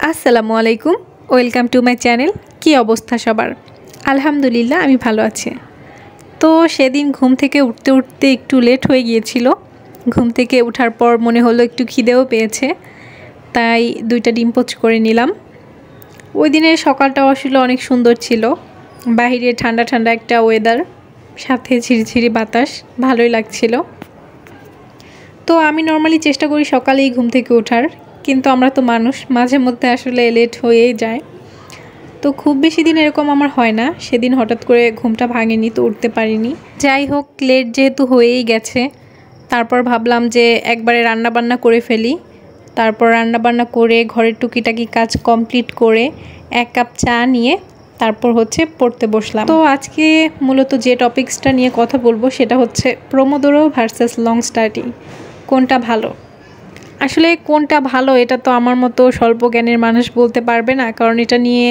আসসালামু আলাইকুম, welcome to my channel. কি অবস্থা সবার? আলহামদুলিল্লাহ আমি ভালো আছি। তো সেদিন ঘুম থেকে উঠতে উঠতে একটু লেট হয়ে গিয়েছিল। ঘুম থেকে ওঠার পর মনে হলো একটু খিদেও পেয়েছে, তাই 2টা ডিম পোচ করে নিলাম। ওই দিনের সকালটাও আসলে অনেক সুন্দর ছিল। বাহিরে ঠান্ডা ঠান্ডা একটা ওয়েদার, সাথে ঝিরিঝিরি বাতাস, ভালোই লাগছিল। তো আমি নর্মালি চেষ্টা করি সকালেই ঘুম থেকে ওঠার, কিন্তু আমরা তো মানুষ, মাঝে মধ্যে আসলে লেট হয়েই যায়। তো খুব বেশি দিন এরকম আমার হয় না, সেদিন হঠাৎ করে ঘুমটা ভাঙেনি, তো উঠতে পারিনি। যাই হোক, লেট যেহেতু হয়েই গেছে, তারপর ভাবলাম যে একবারে রান্নাবান্না করে ফেলি। তারপর রান্নাবান্না করে ঘরের টুকিটাকি কাজ কমপ্লিট করে 1 কাপ চা নিয়ে তারপর পড়তে বসলাম। তো আজকে মূলত যে টপিক্সটা নিয়ে কথা বলবো সেটা হচ্ছে প্রোমোদোরো ভার্সেস লং স্টাডি, কোনটা ভালো। আসলে কোনটা ভালো এটা তো আমার মতো স্বল্প জ্ঞানের মানুষ বলতে পারবে না, কারণ এটা নিয়ে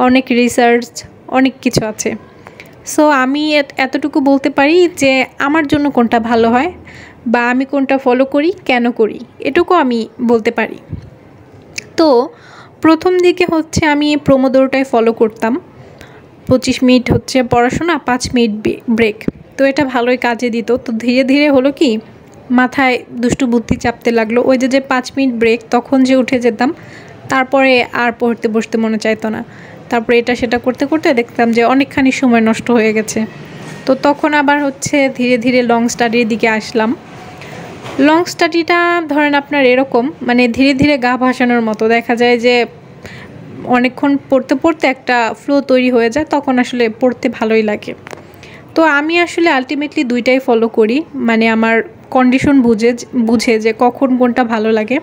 অনেক রিসার্চ, অনেক কিছু আছে। সো আমি এতটুকু বলতে পারি যে আমার জন্য কোনটা ভালো হয়, বা আমি কোনটা ফলো করি, কেন করি, এটুকু আমি বলতে পারি। তো প্রথম দিকে আমি প্রোমোদোরোটাই ফলো করতাম। 25 মিনিট পড়াশোনা, 5 মিনিট ব্রেক। তো এটা ভালোই কাজে দিত। তো ধীরে ধীরে হলো কি, মাথায় দুষ্টু বুদ্ধি চাপতে লাগলো। ওই যে 5 মিনিট ব্রেক, তখন যে উঠে যেতাম, তারপরে আর পড়তে বসতে মনে চাইতো না। তারপরে এটা সেটা করতে করতে দেখতাম যে অনেকখানি সময় নষ্ট হয়ে গেছে। তো তখন আবার ধীরে ধীরে লং স্টাডির দিকে আসলাম। লং স্টাডিটা ধরেন আপনার এরকম, মানে ধীরে ধীরে গা ভাসানোর মতো। দেখা যায় যে অনেকক্ষণ পড়তে পড়তে একটা ফ্লো তৈরি হয়ে যায়, তখন আসলে পড়তে ভালোই লাগে। তো আমি আসলে আলটিমেটলি 2টাই ফলো করি, মানে আমার কন্ডিশন বুঝে যে কখন কোনটা ভালো লাগে।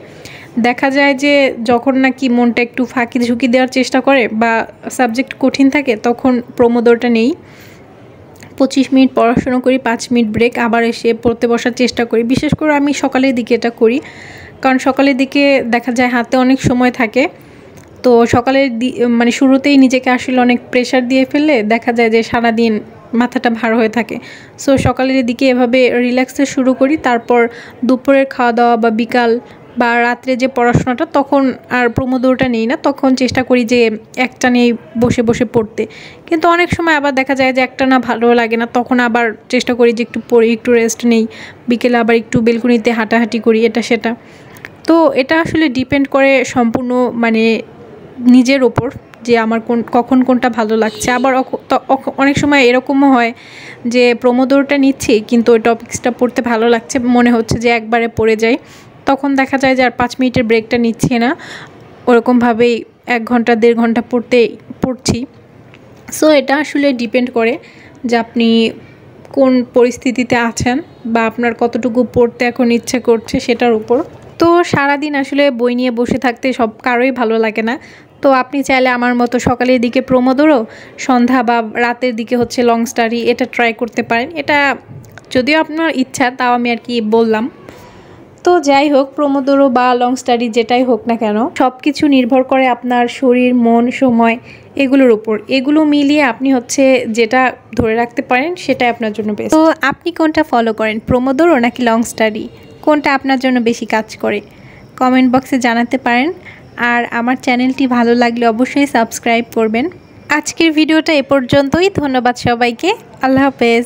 দেখা যায় যে যখন নাকি মনটা একটু ফাঁকি ঝুঁকি দেওয়ার চেষ্টা করে বা সাবজেক্ট কঠিন থাকে, তখন প্রোমোদোরোটা নেই। 25 মিনিট পড়াশোনা করি, 5 মিনিট ব্রেক, আবার এসে পড়তে বসার চেষ্টা করি। বিশেষ করে আমি সকালের দিকে এটা করি, কারণ সকালের দিকে দেখা যায় হাতে অনেক সময় থাকে। তো সকালের মানে শুরুতেই নিজেকে আসলে অনেক প্রেশার দিয়ে ফেললে দেখা যায় যে সারাদিন মাথাটা ভার হয়ে থাকে। সো সকালের দিকে এভাবে রিল্যাক্সে শুরু করি, তারপর দুপুরের খাওয়া দাওয়া বা বিকাল বা রাত্রে যে পড়াশোনাটা, তখন আর প্রোমোদোরোটা নেই না। তখন চেষ্টা করি যে একটা নিয়েই বসে বসে পড়তে। কিন্তু অনেক সময় আবার দেখা যায় যে একটা না ভালো লাগে না, তখন আবার চেষ্টা করি যে একটু পড়ি, একটু রেস্ট নেই, বিকেলে আবার একটু বেলকুনিতে হাঁটাহাঁটি করি, এটা সেটা। তো এটা আসলে ডিপেন্ড করে সম্পূর্ণ মানে নিজের ওপর, যে আমার কখন কোনটা ভালো লাগছে। আবার অনেক সময় এরকমও হয় যে প্রোমোদোরোটা নিচ্ছি, কিন্তু ওই টপিক্সটা পড়তে ভালো লাগছে, মনে হচ্ছে যে একবারে পড়ে যাই। তখন দেখা যায় যে আর 5 মিনিটের ব্রেকটা নিচ্ছি না, ওরকমভাবেই 1 ঘন্টা 1.5 ঘন্টা পড়ছি। সো এটা আসলে ডিপেন্ড করে যে আপনি কোন পরিস্থিতিতে আছেন বা আপনার কতটুকু পড়তে এখন ইচ্ছে করছে সেটার উপর। তো সারাদিন আসলে বই নিয়ে বসে থাকতে কারোই ভালো লাগে না। তো আপনি চাইলে আমার মতো সকালের দিকে প্রোমোদোরো, সন্ধ্যা বা রাতের দিকে লং স্টাডি, এটা ট্রাই করতে পারেন। এটা যদিও আপনার ইচ্ছা, তাও আমি আর কি বললাম। তো যাই হোক, প্রোমোদোরো বা লং স্টাডি যেটাই হোক না কেন, সব কিছু নির্ভর করে আপনার শরীর, মন, সময়, এগুলোর উপর। এগুলো মিলিয়ে আপনি যেটা ধরে রাখতে পারেন সেটাই আপনার জন্য বেস্ট। তো আপনি কোনটা ফলো করেন, প্রোমোদোরো নাকি লং স্টাডি? কোনটা আপনার জন্য বেশি কাজ করে? কমেন্ট বক্সে জানাতে পারেন। আর আমার চ্যানেলটি ভালো লাগলে অবশ্যই সাবস্ক্রাইব করবেন। আজকের ভিডিওটা এ পর্যন্তই। ধন্যবাদ সবাইকে। আল্লাহ হাফেজ।